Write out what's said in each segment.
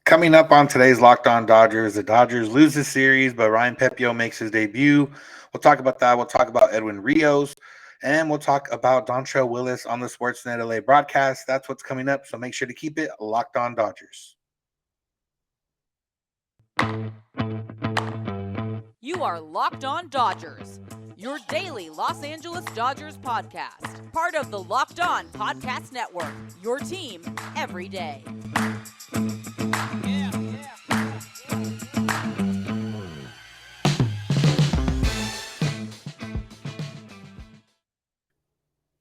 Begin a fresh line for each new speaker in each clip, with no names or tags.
Coming up on today's Locked On Dodgers, the Dodgers lose the series, but Ryan Pepiot makes his debut. We'll talk about that. We'll talk about Edwin Rios, and we'll talk about Dontrelle Willis on the Sportsnet LA broadcast. That's what's coming up, so make sure to keep it Locked On Dodgers.
You are Locked On Dodgers, your daily Los Angeles Dodgers podcast. Part of the Locked On Podcast Network, your team every day.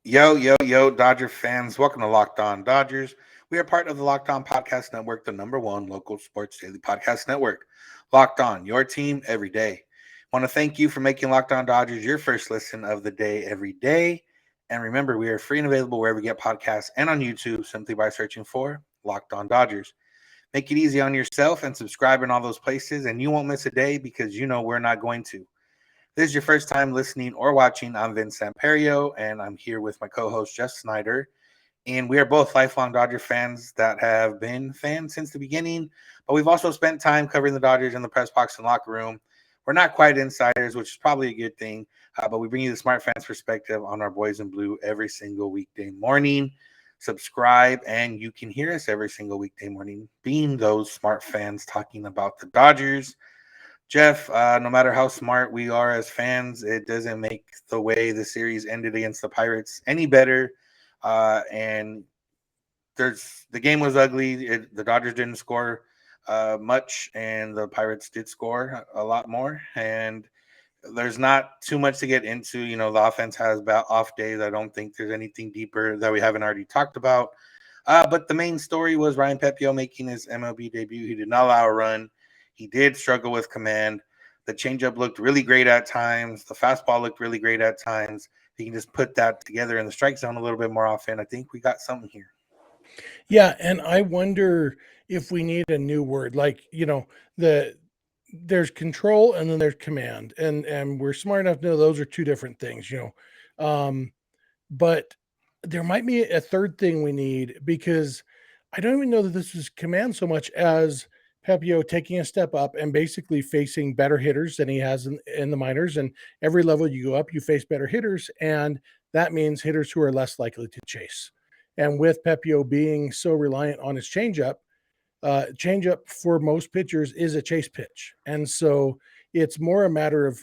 Yo, Dodger fans. Welcome to Locked On Dodgers. We are part of the Locked On Podcast Network, the number one local sports daily podcast network. Locked On, your team every day. Want to thank you for making Locked On Dodgers your first listen of the day every day. And remember, we are free and available wherever you get podcasts and on YouTube simply by searching for Locked On Dodgers. Make it easy on yourself and subscribe in all those places, and you won't miss a day because you know we're not going to. This is your first time listening or watching. I'm Vince Samperio, and I'm here with my co-host, Jeff Snider. And we are both lifelong Dodger fans that have been fans since the beginning, but we've also spent time covering the Dodgers in the press box and locker room. We're not quite insiders, which is probably a good thing, but we bring you the smart fans perspective on our boys in blue every single weekday morning. Subscribe, and you can hear us every single weekday morning being those smart fans talking about the Dodgers. Jeff, no matter how smart we are as fans, it doesn't make the way the series ended against the Pirates any better. And the game was ugly. The Dodgers didn't score much, and the Pirates did score a lot more. And there's not too much to get into. You know, the offense has off days. I don't think there's anything deeper that we haven't already talked about. But the main story was Ryan Pepiot making his MLB debut. He did not allow a run. He did struggle with command. The changeup looked really great at times. The fastball looked really great at times. He can just put that together in the strike zone a little bit more often. I think we got something here.
Yeah, and I wonder if we need a new word. Like, there's control and then there's command. And we're smart enough to know those are two different things. But there might be a third thing we need, because I don't even know that this is command so much as Pepio taking a step up and basically facing better hitters than he has in the minors. And every level you go up, you face better hitters, and that means hitters who are less likely to chase. And with Pepio being so reliant on his changeup for most pitchers is a chase pitch. And so it's more a matter of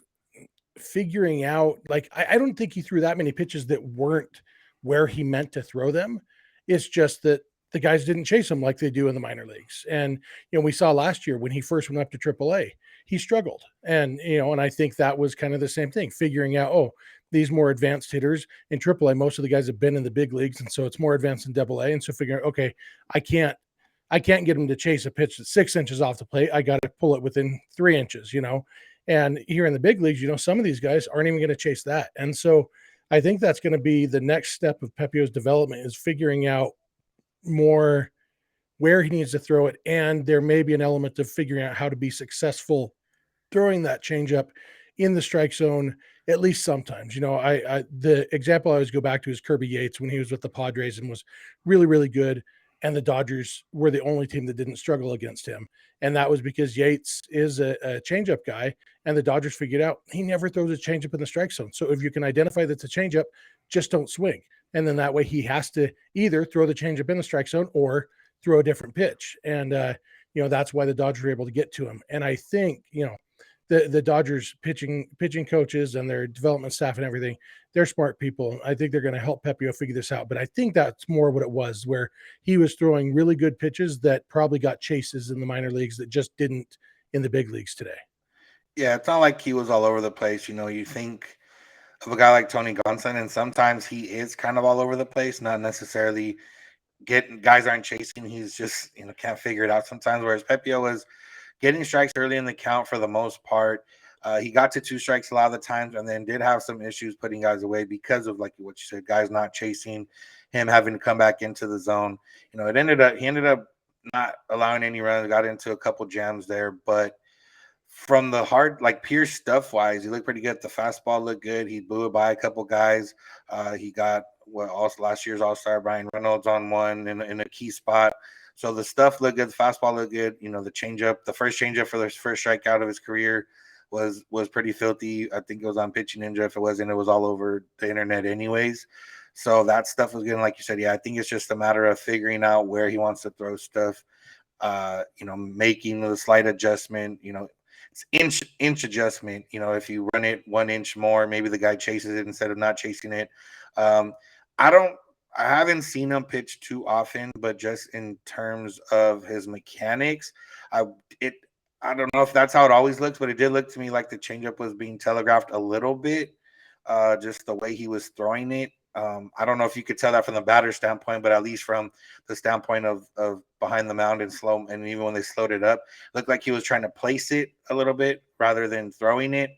figuring out, like, I don't think he threw that many pitches that weren't where he meant to throw them. It's just that the guys didn't chase him like they do in the minor leagues. And, we saw last year when he first went up to AAA, he struggled. And I think that was kind of the same thing, figuring out, these more advanced hitters in AAA, most of the guys have been in the big leagues. And so it's more advanced in AA. And so figuring, okay, I can't get him to chase a pitch that's 6 inches off the plate. I got to pull it within 3 inches, And here in the big leagues, some of these guys aren't even going to chase that. And so I think that's going to be the next step of Pepio's development, is figuring out more where he needs to throw it. And there may be an element of figuring out how to be successful throwing that changeup in the strike zone, at least sometimes. The example I always go back to is Kirby Yates when he was with the Padres and was really, really good. And the Dodgers were the only team that didn't struggle against him. And that was because Yates is a changeup guy, and the Dodgers figured out he never throws a changeup in the strike zone. So if you can identify that's a changeup, just don't swing. And then that way he has to either throw the changeup in the strike zone or throw a different pitch. And, that's why the Dodgers were able to get to him. And I think, the Dodgers pitching coaches and their development staff and everything, they're smart people. I think they're going to help Pepio figure this out. But I think that's more what it was, where he was throwing really good pitches that probably got chases in the minor leagues that just didn't in the big leagues today.
Yeah, it's not like he was all over the place. You think of a guy like Tony Gonsolin, and sometimes he is kind of all over the place, not necessarily guys aren't chasing. He's just, can't figure it out sometimes. Whereas Pepio was getting strikes early in the count for the most part. He got to 2 strikes a lot of the times, and then did have some issues putting guys away because of, like what you said, guys not chasing him, having to come back into the zone. He ended up not allowing any runs, got into a couple jams there, but from the hard, like pure stuff wise, he looked pretty good. The fastball looked good. He blew it by a couple guys. He got also last year's All-Star Brian Reynolds on one in a key spot. So the stuff looked good, the fastball looked good. The changeup, the first changeup for the first strikeout of his career was pretty filthy. I think it was on Pitching Ninja. If it wasn't, it was all over the internet anyways. So that stuff was good. And like you said, yeah, I think it's just a matter of figuring out where he wants to throw stuff. Making the slight adjustment. It's inch adjustment. If you run it 1 inch more, maybe the guy chases it instead of not chasing it. I haven't seen him pitch too often, but just in terms of his mechanics, I don't know if that's how it always looks, but it did look to me like the changeup was being telegraphed a little bit, just the way he was throwing it. I don't know if you could tell that from the batter standpoint, but at least from the standpoint of behind the mound and slow, and even when they slowed it up, it looked like he was trying to place it a little bit rather than throwing it.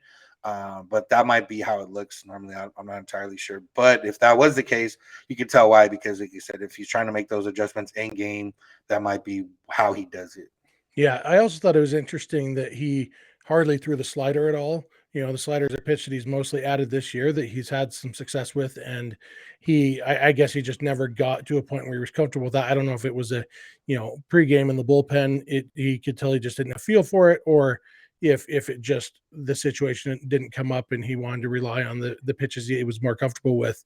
But that might be how it looks normally. I'm not entirely sure. But if that was the case, you could tell why, because like you said, if he's trying to make those adjustments in game, that might be how he does it.
Yeah, I also thought it was interesting that he hardly threw the slider at all. The slider is a pitch that he's mostly added this year that he's had some success with, and I guess he just never got to a point where he was comfortable with that. I don't know if it was a, pregame in the bullpen, he could tell he just didn't have a feel for it, or if it just the situation didn't come up and he wanted to rely on the pitches he was more comfortable with.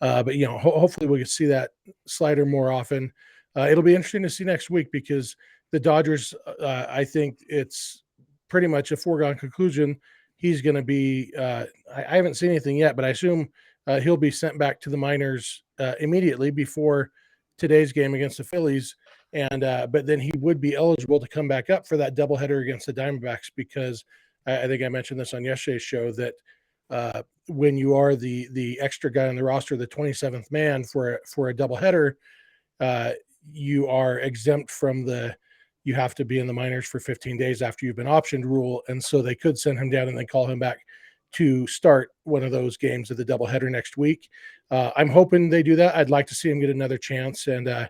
But hopefully we can see that slider more often. It'll be interesting to see next week because the Dodgers, I think it's pretty much a foregone conclusion. He's going to be, I haven't seen anything yet, but I assume he'll be sent back to the minors immediately before today's game against the Phillies. And, but then he would be eligible to come back up for that doubleheader against the Diamondbacks, because I think I mentioned this on yesterday's show that when you are the extra guy on the roster, the 27th man for a doubleheader, you are exempt from you have to be in the minors for 15 days after you've been optioned rule. And so they could send him down and then call him back to start one of those games of the doubleheader next week. I'm hoping they do that. I'd like to see him get another chance. And, a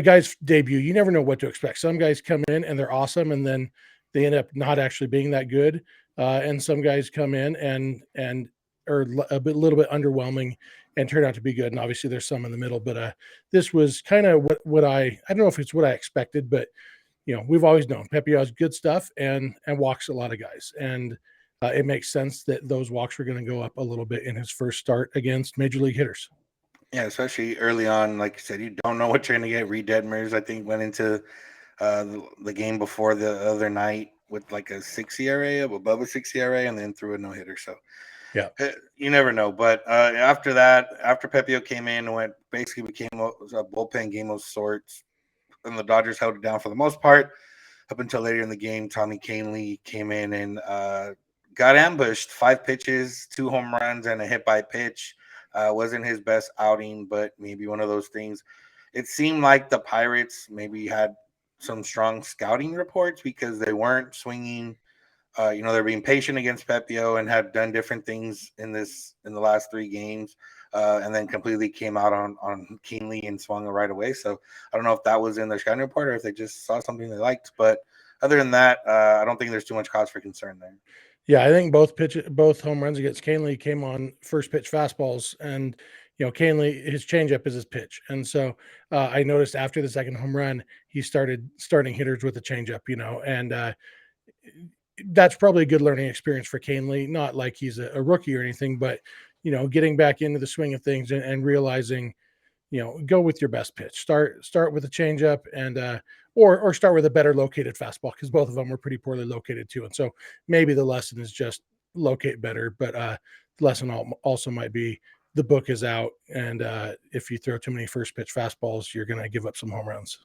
guy's debut, you never know what to expect. Some guys come in and they're awesome, and then they end up not actually being that good. And some guys come in and are little bit underwhelming and turn out to be good. And obviously there's some in the middle, but this was kind of what I don't know if it's what I expected, but we've always known Pepio has good stuff and walks a lot of guys. And it makes sense that those walks were going to go up a little bit in his first start against major league hitters.
Yeah, especially early on, like you said, you don't know what you're going to get. Reed Detmers, I think, went into the game before the other night with like a 6 ERA, above a 6 ERA, and then threw a no-hitter. So
yeah,
you never know. But after that, after Pepio came in, basically became a bullpen game of sorts, and the Dodgers held it down for the most part up until later in the game. Tommy Kahnle came in and got ambushed. 5 pitches, 2 home runs, and a hit by pitch. Wasn't his best outing, but maybe one of those things. It seemed like the Pirates maybe had some strong scouting reports because they weren't swinging. They're being patient against Pepio and had done different things in the last 3 games, and then completely came out on Kahnle and swung it right away. So I don't know if that was in their scouting report or if they just saw something they liked. But other than that, I don't think there's too much cause for concern there.
Yeah, I think both home runs against Kahnle came on first pitch fastballs, and Kahnle, his changeup is his pitch, and so I noticed after the second home run he started starting hitters with a changeup, and that's probably a good learning experience for Kahnle. Not like he's a rookie or anything, but getting back into the swing of things and realizing, go with your best pitch. Start with a changeup and or start with a better located fastball, because both of them were pretty poorly located too. And so maybe the lesson is just locate better, but the lesson also might be the book is out, and if you throw too many first pitch fastballs, you're going to give up some home runs.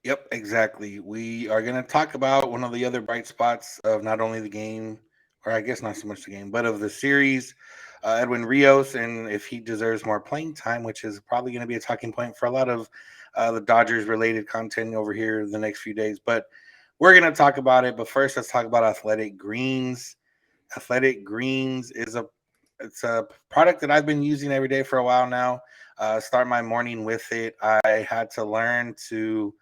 Yep, exactly. We are going to talk about one of the other bright spots of not only the game, or I guess not so much the game, but of the series, Edwin Rios, and if he deserves more playing time, which is probably going to be a talking point for a lot of the Dodgers-related content over here the next few days. But we're going to talk about it. But first, let's talk about Athletic Greens. Athletic Greens is a product that I've been using every day for a while now. Start my morning with it. I had to learn to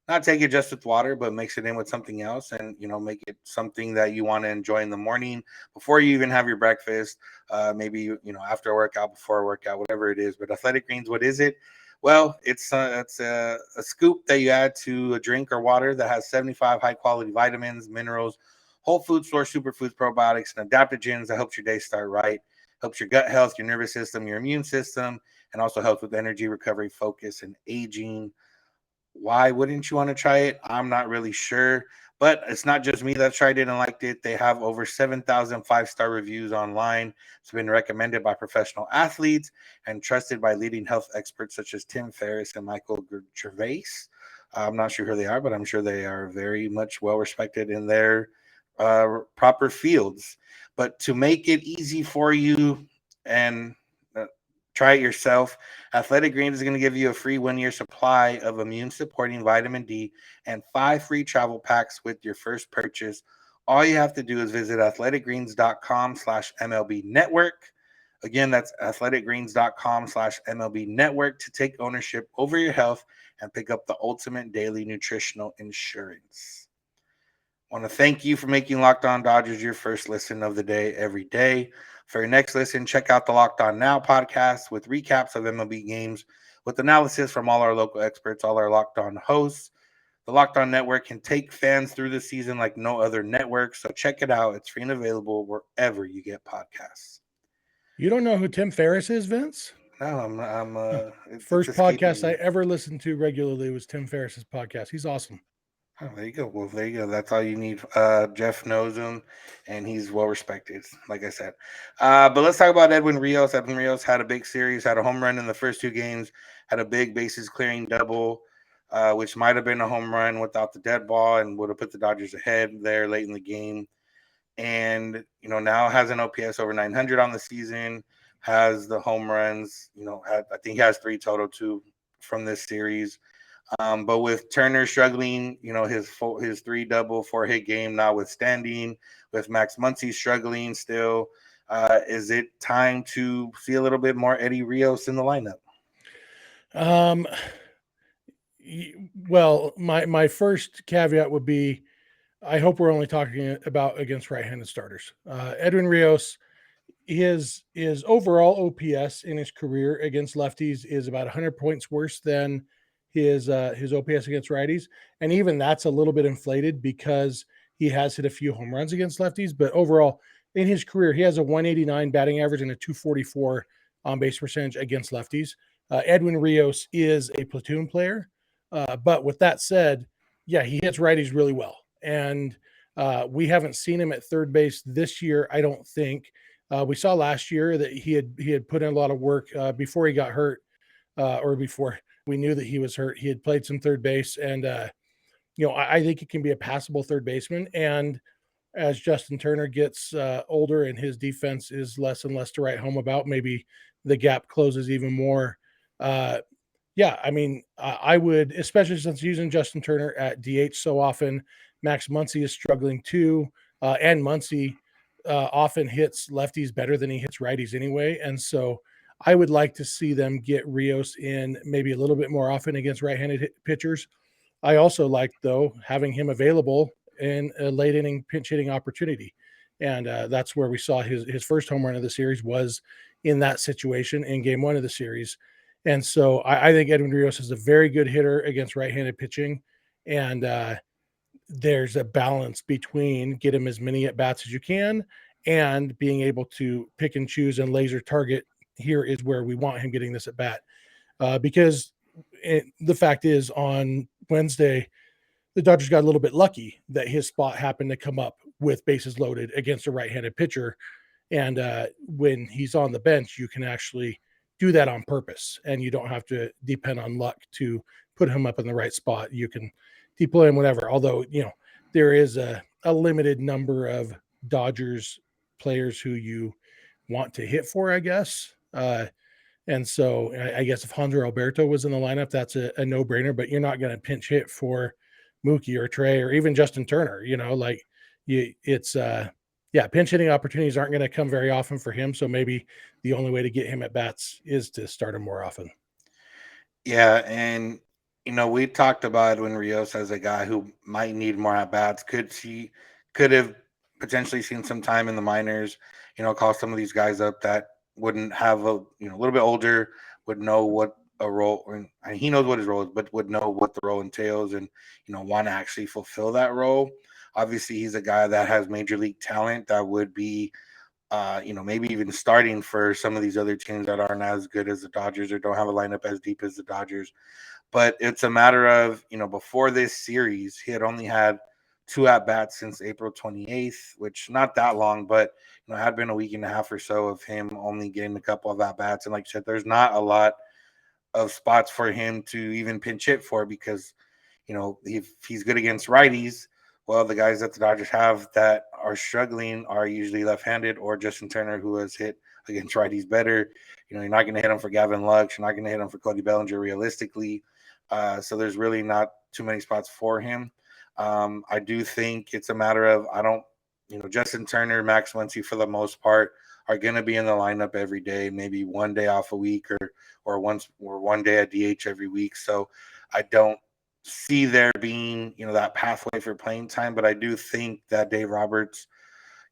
not take it just with water, but mix it in with something else and, make it something that you want to enjoy in the morning before you even have your breakfast, maybe, after a workout, before a workout, whatever it is. But Athletic Greens, what is it? Well, it's a scoop that you add to a drink or water that has 75 high quality vitamins, minerals, whole food source superfoods, probiotics, and adaptogens that helps your day start right, helps your gut health, your nervous system, your immune system, and also helps with energy, recovery, focus, and aging. Why wouldn't you want to try it? I'm not really sure. But it's not just me that tried it and liked it. They have over 7,000 5-star reviews online. It's been recommended by professional athletes and trusted by leading health experts such as Tim Ferriss and Michael Gervais. I'm not sure who they are, but I'm sure they are very much well respected in their proper fields. But to make it easy for you and try it yourself. Athletic Greens is going to give you a free 1-year supply of immune supporting vitamin D and 5 free travel packs with your first purchase. All you have to do is visit athleticgreens.com/MLB network. Again, that's athleticgreens.com/MLB network to take ownership over your health and pick up the ultimate daily nutritional insurance. I want to thank you for making Locked On Dodgers your first listen of the day every day. For your next listen, check out the Locked On Now podcast with recaps of MLB games with analysis from all our local experts, all our Locked On hosts. The Locked On Network can take fans through the season like no other network, so check it out. It's free and available wherever you get podcasts.
You don't know who Tim Ferriss is, Vince?
No,
First podcast I ever listened to regularly was Tim Ferriss's podcast. He's awesome.
Oh, there you go. Well, there you go. That's all you need. Jeff knows him, and he's well respected, like I said. But let's talk about Edwin Rios. Edwin Rios had a big series, had a home run in the first 2 games, had a big bases clearing double, which might have been a home run without the dead ball and would have put the Dodgers ahead there late in the game. And, now has an OPS over 900 on the season, has the home runs, I think he has 3 total too from this series. But with Turner struggling, his 3 double 4-hit game notwithstanding, with Max Muncy struggling still, is it time to see a little bit more Eddie Rios in the lineup?
Well, my first caveat would be, I hope we're only talking about against right-handed starters. Edwin Rios, his overall OPS in his career against lefties is about 100 points worse than his OPS against righties, and even that's a little bit inflated because he has hit a few home runs against lefties. But overall, in his career, he has a 189 batting average and a 244 on base percentage against lefties. Edwin Rios is a platoon player, but with that said, yeah, he hits righties really well, and we haven't seen him at third base this year. I don't think we saw last year that he had put in a lot of work before he got hurt, or before we knew that he was hurt. He had played some third base, and I think he can be a passable third baseman. And as Justin Turner gets older and his defense is less and less to write home about, maybe the gap closes even more. Yeah, I mean, I would, especially since using Justin Turner at DH so often. Max Muncy is struggling too, and Muncy often hits lefties better than he hits righties anyway. And so I would like to see them get Rios in maybe a little bit more often against right-handed pitchers. I also like, though, having him available in a late inning pinch hitting opportunity. And that's where we saw his first home run of the series was in that situation in game 1 of the series. And so I think Edwin Rios is a very good hitter against right-handed pitching. And there's a balance between get him as many at-bats as you can and being able to pick and choose and laser target. Here is where we want him getting this at-bat. Because the fact is, on Wednesday, the Dodgers got a little bit lucky that his spot happened to come up with bases loaded against a right-handed pitcher. And when he's on the bench, you can actually do that on purpose, and you don't have to depend on luck to put him up in the right spot. You can deploy him whenever, although, there is a limited number of Dodgers players who you want to hit for, I guess. And so I guess if Hanser Alberto was in the lineup, that's a no-brainer, but you're not going to pinch hit for Mookie or Trey or even Justin Turner, pinch hitting opportunities aren't going to come very often for him. So maybe the only way to get him at bats is to start him more often.
Yeah. And, we talked about Edwin Rios as a guy who might need more at bats. Could have potentially seen some time in the minors, call some of these guys up that wouldn't have a little bit older, would know what a role, and he knows what his role is, but would know what the role entails and, want to actually fulfill that role. Obviously, he's a guy that has major league talent that would be, maybe even starting for some of these other teams that aren't as good as the Dodgers or don't have a lineup as deep as the Dodgers. But it's a matter of, before this series, he had only had 2 at bats since April 28th, which not that long, but had been a week and a half or so of him only getting a couple of at bats. And like you said, there's not a lot of spots for him to even pinch hit for because, if he's good against righties, well, the guys that the Dodgers have that are struggling are usually left-handed, or Justin Turner, who has hit against righties better. You're not going to hit him for Gavin Lux. You're not going to hit him for Cody Bellinger realistically. So there's really not too many spots for him. I do think it's a matter of Justin Turner, Max Muncy for the most part are going to be in the lineup every day, maybe one day off a week or one day at DH every week. So I don't see there being, that pathway for playing time, but I do think that Dave Roberts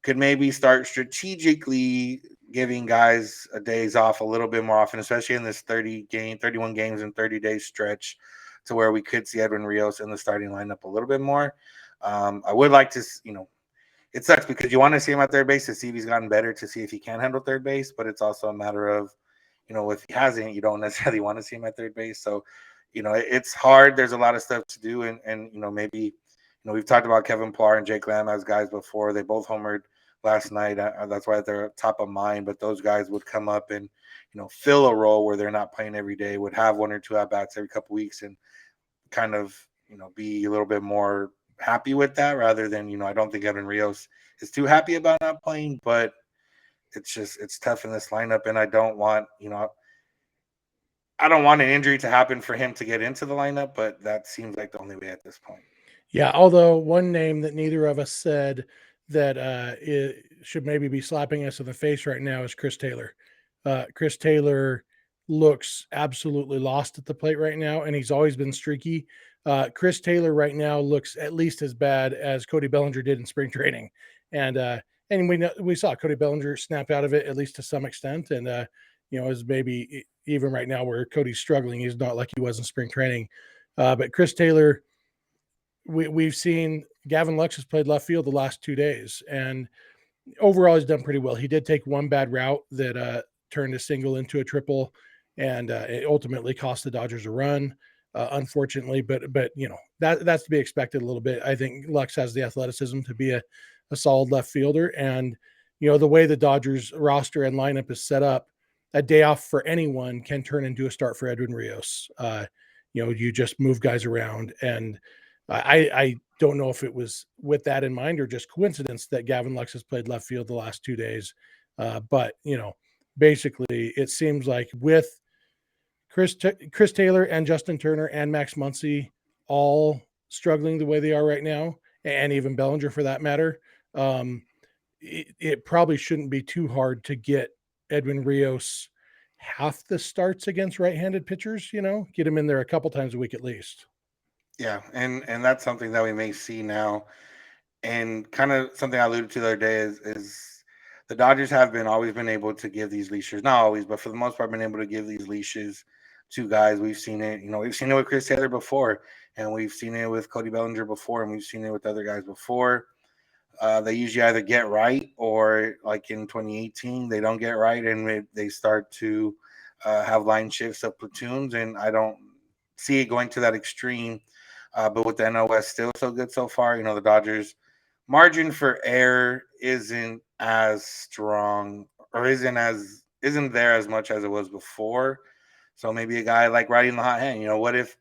could maybe start strategically giving guys a days off a little bit more often, especially in this 31 games in 30 days stretch, to where we could see Edwin Rios in the starting lineup a little bit more. I would like to, it sucks because you want to see him at third base to see if he's gotten better, to see if he can handle third base, but it's also a matter of, if he hasn't, you don't necessarily want to see him at third base. So, it's hard. There's a lot of stuff to do. And maybe, we've talked about Kevin Pillar and Jake Lamb as guys before. They both homered last night. That's why they're top of mind. But those guys would come up and, fill a role where they're not playing every day, would have 1 or 2 at-bats every couple weeks and kind of, be a little bit more happy with that rather than, I don't think Edwin Rios is too happy about not playing, but it's tough in this lineup. And I don't want an injury to happen for him to get into the lineup, but that seems like the only way at this point.
Yeah, although one name that neither of us said that it should maybe be slapping us in the face right now is Chris Taylor. Chris Taylor looks absolutely lost at the plate right now, and he's always been streaky. Chris Taylor right now looks at least as bad as Cody Bellinger did in spring training, and we saw Cody Bellinger snap out of it at least to some extent, and is maybe even right now where Cody's struggling, he's not like he was in spring training. But Chris Taylor, we've seen Gavin Lux has played left field the last 2 days, and overall he's done pretty well. He did take one bad route that turned a single into a triple, and it ultimately cost the Dodgers a run, unfortunately. But that's to be expected a little bit. I think Lux has the athleticism to be a solid left fielder, and the way the Dodgers roster and lineup is set up, a day off for anyone can turn into a start for Edwin Rios. You just move guys around, and I don't know if it was with that in mind or just coincidence that Gavin Lux has played left field the last 2 days. But basically it seems like with Chris Taylor and Justin Turner and Max Muncy all struggling the way they are right now, and even Bellinger for that matter, it probably shouldn't be too hard to get Edwin Rios half the starts against right-handed pitchers, get him in there a couple times a week at least.
Yeah, and that's something that we may see now, and kind of something I alluded to the other day is the Dodgers have always been able to give these leashes, not always, but for the most part, been able to give these leashes to guys. We've seen it, we've seen it with Chris Taylor before, and we've seen it with Cody Bellinger before, and we've seen it with other guys before. They usually either get right or, like in 2018, they don't get right, and they start to have line shifts of platoons, and I don't see it going to that extreme. But with the NOS still so good so far, the Dodgers margin for error isn't as strong or isn't there as much as it was before. So maybe a guy like riding the hot hand, what if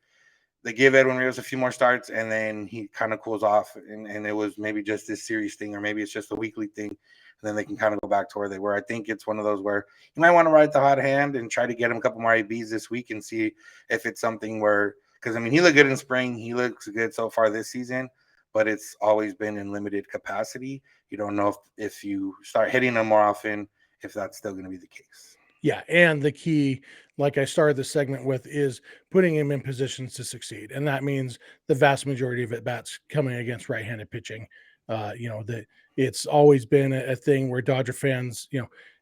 they give Edwin Rios a few more starts and then he kind of cools off and it was maybe just this series thing, or maybe it's just a weekly thing, and then they can kind of go back to where they were. I think it's one of those where you might want to ride the hot hand and try to get him a couple more ABs this week and see if it's something where, because he looked good in spring. He looks good so far this season, but it's always been in limited capacity. You don't know if you start hitting him more often, if that's still going to be the case.
Yeah, and the key, like I started the segment with, is putting him in positions to succeed, and that means the vast majority of at-bats coming against right-handed pitching. That it's always been a thing where Dodger fans,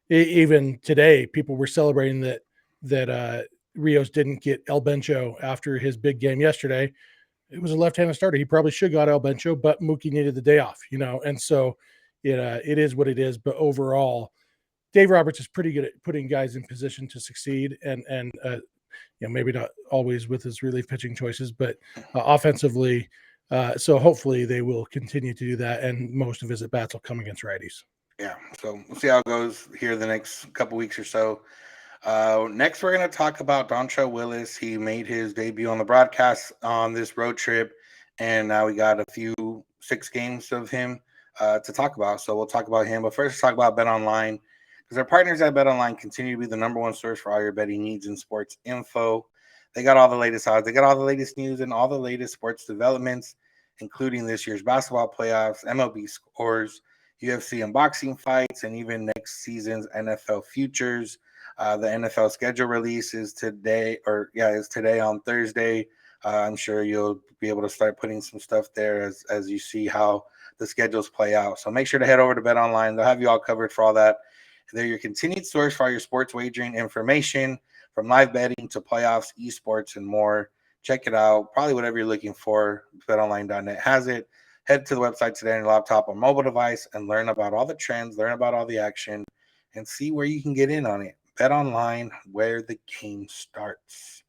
even today, people were celebrating that Rios didn't get El Bencho after his big game yesterday. It was a left-handed starter. He probably should got El Bencho, but Mookie needed the day off, and so it is what it is. But overall, Dave Roberts is pretty good at putting guys in position to succeed, and maybe not always with his relief pitching choices, but offensively. So hopefully they will continue to do that, and most of his at-bats will come against righties.
Yeah, so we'll see how it goes here the next couple weeks or so. Next, we're going to talk about Dontrelle Willis. He made his debut on the broadcast on this road trip, and now we got 6 games of him to talk about. So we'll talk about him. But first, let's talk about BetOnline, because our partners at BetOnline continue to be the number one source for all your betting needs and sports info. They got all the latest odds. They got all the latest news and all the latest sports developments, including this year's basketball playoffs, MLB scores, UFC and boxing fights, and even next season's NFL futures. The NFL schedule release is today on Thursday. I'm sure you'll be able to start putting some stuff there as you see how the schedules play out. So make sure to head over to BetOnline. They'll have you all covered for all that. They're your continued source for all your sports wagering information, from live betting to playoffs, esports, and more. Check it out. Probably whatever you're looking for, betonline.net has it. Head to the website today on your laptop or mobile device and learn about all the trends, learn about all the action, and see where you can get in on it. BetOnline, where the game starts.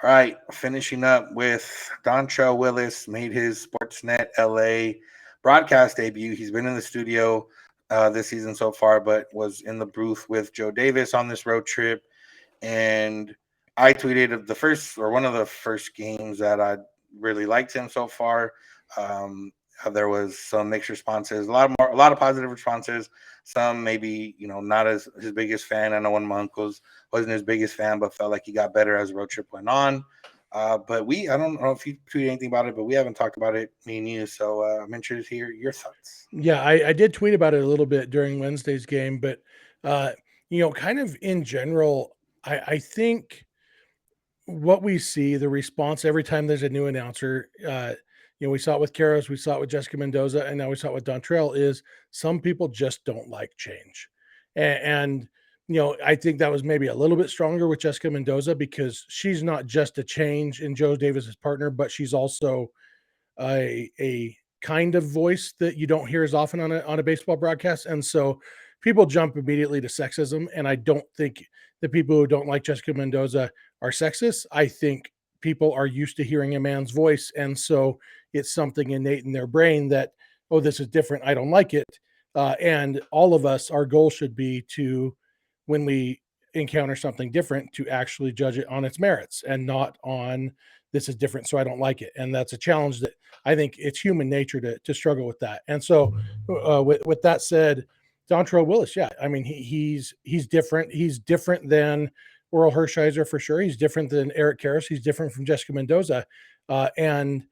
All right, finishing up with Dontrelle Willis, made his Sportsnet LA broadcast debut. He's been in the studio this season so far, but was in the booth with Joe Davis on this road trip. And I tweeted one of the first games that I really liked him so far. There was some mixed responses, a lot of positive responses. Some maybe, not as his biggest fan. I know one of my uncles wasn't his biggest fan, but felt like he got better as the road trip went on. But I don't know if you tweeted anything about it, but we haven't talked about it, me and you. So I'm interested to hear your thoughts.
Yeah, I did tweet about it a little bit during Wednesday's game, but kind of in general, I think what we see, the response every time there's a new announcer, we saw it with Karras, we saw it with Jessica Mendoza, and now we saw it with Dontrell, is some people just don't like change. And I think that was maybe a little bit stronger with Jessica Mendoza, because she's not just a change in Joe Davis's partner, but she's also a kind of voice that you don't hear as often on a baseball broadcast. And so people jump immediately to sexism. And I don't think the people who don't like Jessica Mendoza are sexist. I think people are used to hearing a man's voice. And so it's something innate in their brain that, oh, this is different, I don't like it. And all of us, our goal should be to, when we encounter something different, to actually judge it on its merits and not on, this is different, so I don't like it. And that's a challenge that I think it's human nature to struggle with that. And so with that said, Dontrelle Willis, yeah, I mean, he's different. He's different than Oral Hershiser for sure. He's different than Eric Karras. He's different from Jessica Mendoza. And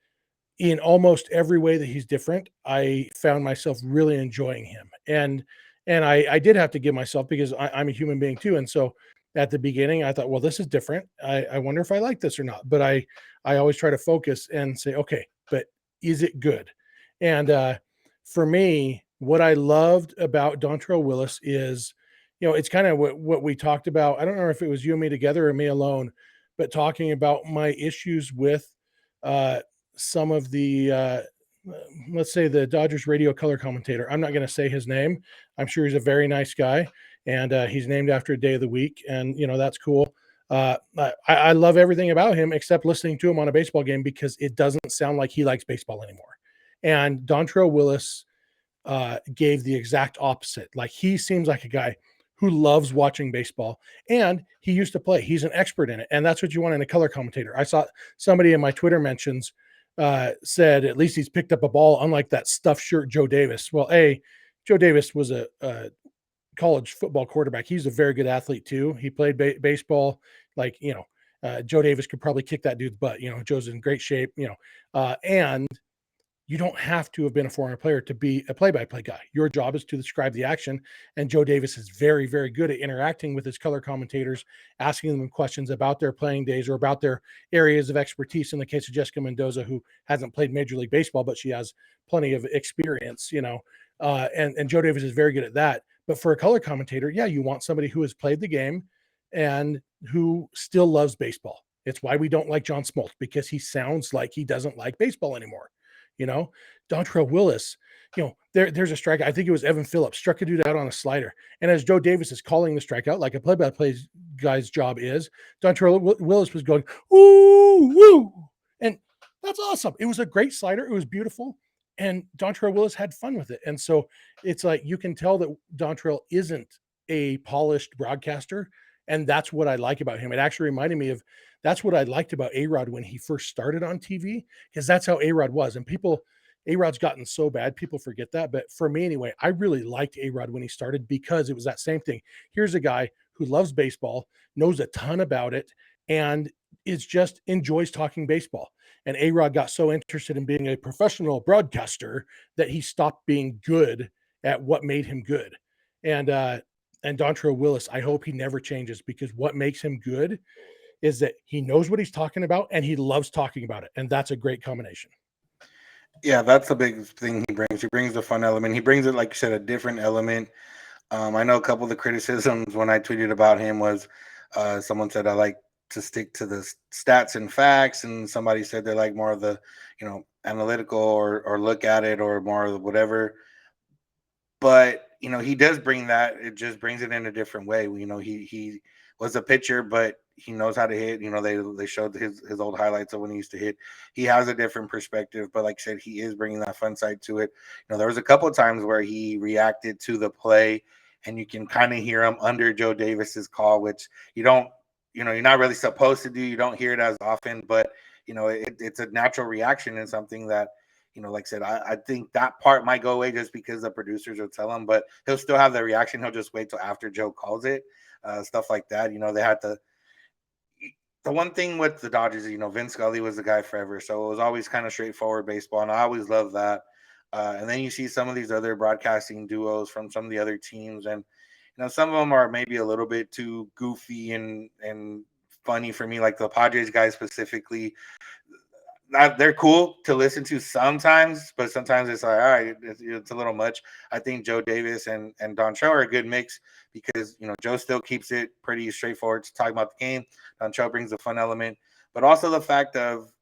in almost every way that he's different, I found myself really enjoying him. And I did have to give myself, because I'm a human being too. And so at the beginning, I thought, well, this is different. I wonder if I like this or not. But I always try to focus and say, okay, but is it good? And for me, what I loved about Dontrelle Willis is, it's kind of what we talked about. I don't know if it was you and me together or me alone, but talking about my issues with some of the, let's say, the Dodgers radio color commentator. I'm not going to say his name. I'm sure he's a very nice guy, and he's named after a day of the week, and that's cool. I love everything about him except listening to him on a baseball game, because it doesn't sound like he likes baseball anymore. And Dontrelle Willis gave the exact opposite. Like, he seems like a guy who loves watching baseball, and he used to play. He's an expert in it, and that's what you want in a color commentator. I saw somebody in my Twitter mentions said, at least he's picked up a ball, unlike that stuffed shirt Joe Davis. Well, Joe Davis was a college football quarterback. He's a very good athlete too. He played baseball. Like, Joe Davis could probably kick that dude's butt. Joe's in great shape, and you don't have to have been a former player to be a play-by-play guy. Your job is to describe the action. And Joe Davis is very, very good at interacting with his color commentators, asking them questions about their playing days or about their areas of expertise. In the case of Jessica Mendoza, who hasn't played Major League Baseball, but she has plenty of experience, and Joe Davis is very good at that. But for a color commentator, yeah, you want somebody who has played the game and who still loves baseball. It's why we don't like John Smoltz, because he sounds like he doesn't like baseball anymore. Dontrelle Willis, there's a strikeout. I think it was Evan Phillips struck a dude out on a slider. And as Joe Davis is calling the strikeout, like a play-by-play guy's job is, Dontrelle Willis was going, ooh, woo. And that's awesome. It was a great slider. It was beautiful. And Dontrelle Willis had fun with it. And so it's like, you can tell that Dontrelle isn't a polished broadcaster. And that's what I like about him. It actually reminded me of, that's what I liked about A-Rod when he first started on TV, because that's how A-Rod was. And A-Rod's gotten so bad, people forget that. But for me anyway, I really liked A-Rod when he started, because it was that same thing. Here's a guy who loves baseball, knows a ton about it, and is just enjoys talking baseball. And A-Rod got so interested in being a professional broadcaster that he stopped being good at what made him good. And Dontre Willis, I hope he never changes, because what makes him good is that he knows what he's talking about and he loves talking about it. And that's a great combination.
Yeah, that's the big thing he brings. He brings the fun element. He brings it, like you said, a different element. I know a couple of the criticisms when I tweeted about him was someone said I like to stick to the stats and facts, and somebody said they like more of the, analytical or look at it, or more of the whatever. But he does bring that. It just brings it in a different way. He was a pitcher, but he knows how to hit. They showed his old highlights of when he used to hit. He has a different perspective, but like I said, he is bringing that fun side to it. There was a couple of times where he reacted to the play, and you can kind of hear him under Joe Davis's call, which you're not really supposed to do. You don't hear it as often, but it's a natural reaction and something that, like I said, I think that part might go away just because the producers will tell him, but he'll still have the reaction. He'll just wait till after Joe calls it, stuff like that. They had the one thing with the Dodgers, Vince Scully was the guy forever. So it was always kind of straightforward baseball. And I always loved that. And then you see some of these other broadcasting duos from some of the other teams. And, some of them are maybe a little bit too goofy and funny for me, like the Padres guys specifically. They're cool to listen to sometimes, but sometimes it's like, all right, it's a little much. I think Joe Davis and Dontrell are a good mix, because Joe still keeps it pretty straightforward to talk about the game. Dontrell brings a fun element, but also the fact of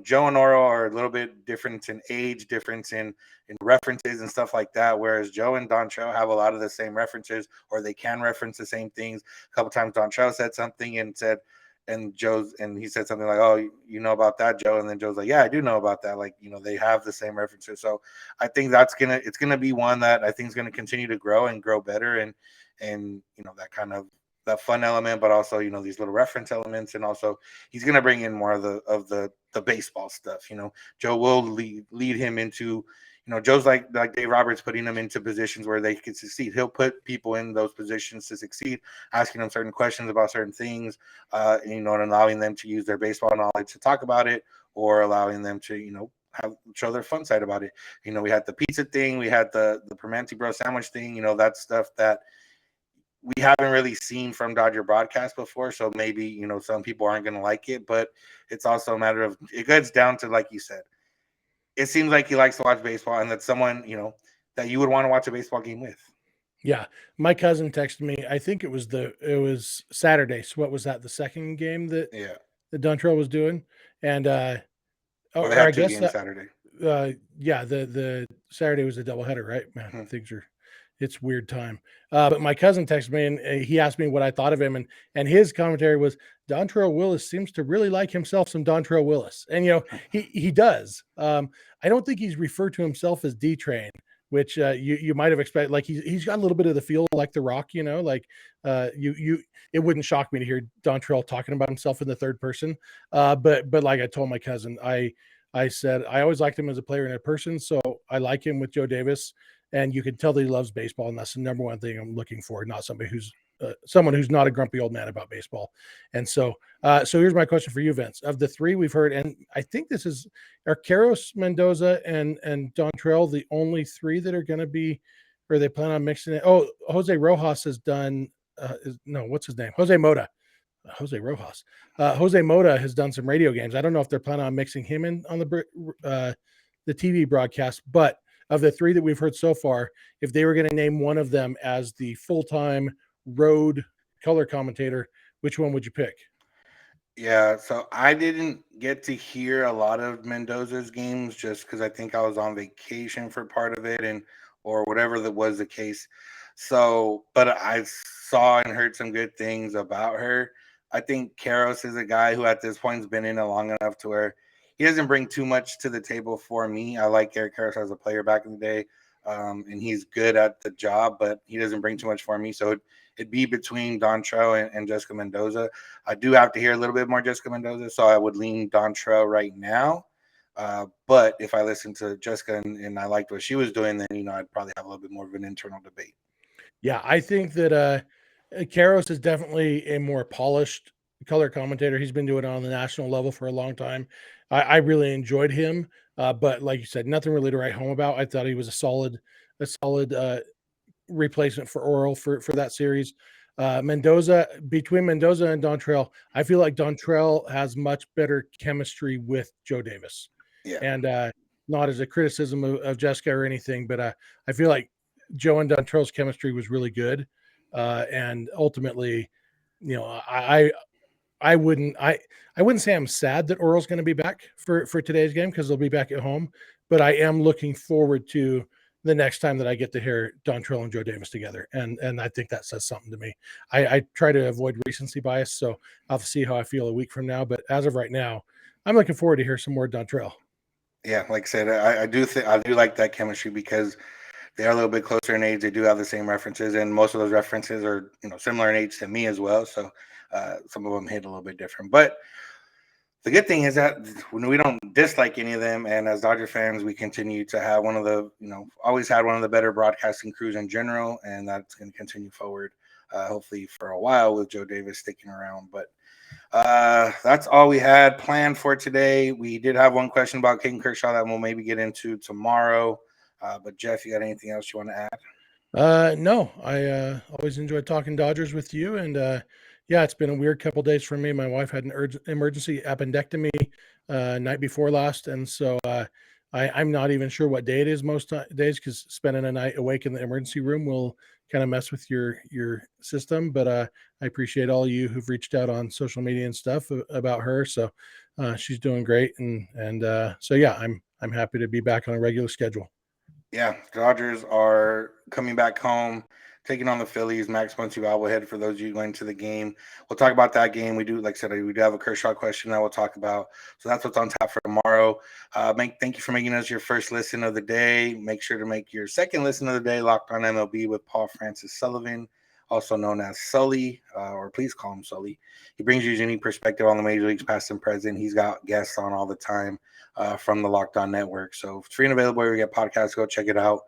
Joe and Oro are a little bit different in age, difference in references and stuff like that. Whereas Joe and Dontrell have a lot of the same references, or they can reference the same things. A couple times Dontrell said something and he said something like, "Oh, you know about that, Joe?" And then Joe's like, "Yeah, I do know about that." Like, they have the same references. So I think it's gonna be one that I think is gonna continue to grow and grow better, and that kind of that fun element, but also these little reference elements, and also he's gonna bring in more of the baseball stuff. Joe will lead him into. Joe's like Dave Roberts, putting them into positions where they can succeed. He'll put people in those positions to succeed, asking them certain questions about certain things, and allowing them to use their baseball knowledge to talk about it, or allowing them to, show their fun side about it. We had the pizza thing, we had the Permanente Bro sandwich thing. That's stuff that we haven't really seen from Dodger broadcast before. So maybe, some people aren't going to like it, but it's also a matter of, it gets down to, like you said, it seems like he likes to watch baseball, and that's someone, that you would want to watch a baseball game with.
Yeah. My cousin texted me. I think it was Saturday. So what was that? The second game that Dontrell was doing? And,
they had two games Saturday.
The Saturday was a doubleheader, right? Man, it's weird time. But my cousin texted me, and he asked me what I thought of him, and his commentary was, Dontrelle Willis seems to really like himself some Dontrelle Willis. And he does. I don't think he's referred to himself as D-Train, which you might have expected. Like he's got a little bit of the feel like The Rock, like it wouldn't shock me to hear Dontrell talking about himself in the third person. But like I told my cousin, I said I always liked him as a player and a person, so I like him with Joe Davis. And you can tell that he loves baseball, and that's the number one thing I'm looking for, not somebody who's someone who's not a grumpy old man about baseball. And so here's my question for you, Vince. Of the three we've heard, and I think this is Arqueros, Mendoza, and Dontrell, the only three that are going to be, or they plan on mixing it. Oh, Jose Rojas has done, what's his name? Jose Mota. Jose Rojas. Jose Mota has done some radio games. I don't know if they're planning on mixing him in on the TV broadcast, but of the three that we've heard so far, if they were going to name one of them as the full-time road color commentator, which one would you pick?
Yeah, so I didn't get to hear a lot of Mendoza's games just because I think I was on vacation for part of it and or whatever that was the case. So, but I saw and heard some good things about her. I think Karros is a guy who at this point has been in it long enough to where he doesn't bring too much to the table for me. I like Eric Karros as a player back in the day, and he's good at the job, but he doesn't bring too much for me. So it'd be between Dontrell and Jessica Mendoza. I do have to hear a little bit more Jessica Mendoza, so I would lean Dontrell right now. But if I listened to Jessica and I liked what she was doing, then I'd probably have a little bit more of an internal debate.
Yeah, I think that Karros is definitely a more polished color commentator. He's been doing it on the national level for a long time. I really enjoyed him, but like you said, nothing really to write home about. I thought he was a solid replacement for Oral for that series. Mendoza, between Mendoza and Dontrell, I feel like Dontrell has much better chemistry with Joe Davis.
Yeah.
And not as a criticism of Jessica or anything, but I feel like Joe and Dontrell's chemistry was really good. And ultimately, I wouldn't say I'm sad that Oral's going to be back for today's game because they'll be back at home, but I am looking forward to the next time that I get to hear Dontrell and Joe Davis together, and I think that says something to me. I try to avoid recency bias, so I'll see how I feel a week from now. But as of right now, I'm looking forward to hear some more Dontrell.
Yeah, like I said, I do think I do like that chemistry because they are a little bit closer in age. They do have the same references, and most of those references are similar in age to me as well. So some of them hit a little bit different, but the good thing is that when we don't dislike any of them, and as Dodger fans, we continue to have one of the, always had one of the better broadcasting crews in general, and that's going to continue forward, hopefully for a while with Joe Davis sticking around. But that's all we had planned for today. We did have one question about Clayton Kershaw that we'll maybe get into tomorrow. But Jeff, you got anything else you want to add?
No, I always enjoyed talking Dodgers with you, and yeah, it's been a weird couple days for me. My wife had an emergency appendectomy night before last, and so I'm not even sure what day it is most days because spending a night awake in the emergency room will kind of mess with your system. But I appreciate all you who've reached out on social media and stuff about her. So she's doing great, and so yeah, I'm happy to be back on a regular schedule.
Yeah, Dodgers are coming back home, taking on the Phillies. Max Muncy bobblehead for those of you going to the game. We'll talk about that game. We do, like I said, we do have a Kershaw question that we'll talk about. So that's what's on tap for tomorrow. Thank you for making us your first listen of the day. Make sure to make your second listen of the day Locked On MLB with Paul Francis Sullivan, also known as Sully, or please call him Sully. He brings you a unique perspective on the major leagues, past and present. He's got guests on all the time from the Locked On Network. So if it's free and available where we get podcasts, go check it out.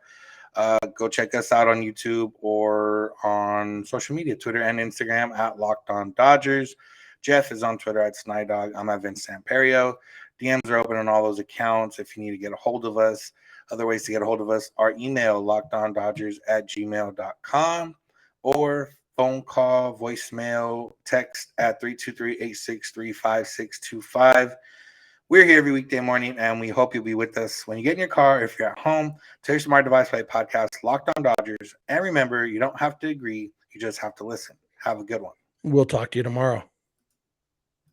Go check us out on YouTube or on social media, Twitter and Instagram at Locked On Dodgers. Jeff is on Twitter at Snydog. I'm at Vince Samperio. DMs are open on all those accounts if you need to get a hold of us. Other ways to get a hold of us are email lockedondodgers@gmail.com or phone call, voicemail, text at 323-863-5625. We're here every weekday morning, and we hope you'll be with us when you get in your car. If you're at home, tell your smart device play podcast, Locked On Dodgers. And remember, you don't have to agree. You just have to listen. Have a good one.
We'll talk to you tomorrow.